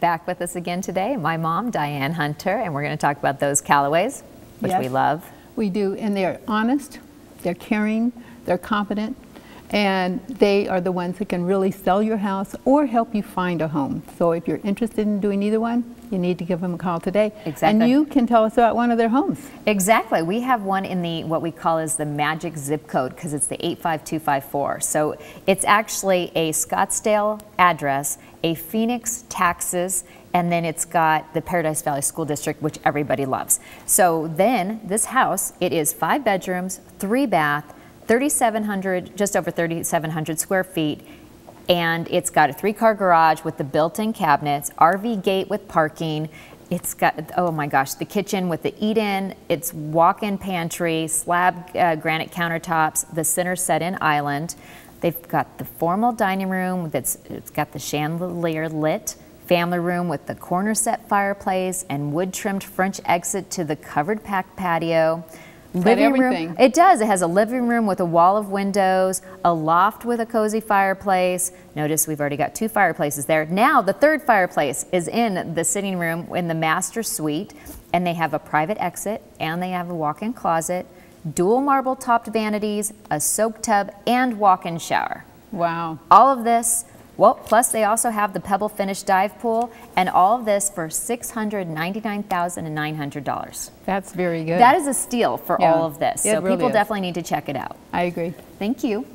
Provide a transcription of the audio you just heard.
Back with us again today, my mom, Diane Hunter, and we're going to talk about those Callaways, which Yes, we love. We do, and they're honest, they're caring, they're competent, and they are the ones that can really sell your house or help you find a home. So if you're interested in doing either one, you need to give them a call today. Exactly. And you can tell us about one of their homes. Exactly. We have one in the what we call is the magic zip code because it's the 85254. So it's actually a Scottsdale address, a Phoenix, Texas, and then it's got the Paradise Valley School District, which everybody loves. So then this house, it is 5 bedrooms, 3 bath, 3,700, just over 3,700 square feet. And it's got a 3-car garage with the built-in cabinets, RV gate with parking. It's got, oh my gosh, the kitchen with the eat-in, it's walk-in pantry, slab granite countertops, the center set-in island. They've got the formal dining room it's got the chandelier lit, family room with the corner set fireplace and wood-trimmed French exit to the covered patio. Living room. It does. It has a living room with a wall of windows, a loft with a cozy fireplace. Notice we've already got 2 fireplaces there. Now the 3rd fireplace is in the sitting room in the master suite, and they have a private exit and they have a walk-in closet, dual marble topped vanities, a soak tub, and walk-in shower. Wow. All of this. Well, plus they also have the pebble-finish dive pool, and all of this for $699,900. That's very good. That is a steal for Yeah, all of this. So it really people is. definitely need to check it out. I agree. Thank you.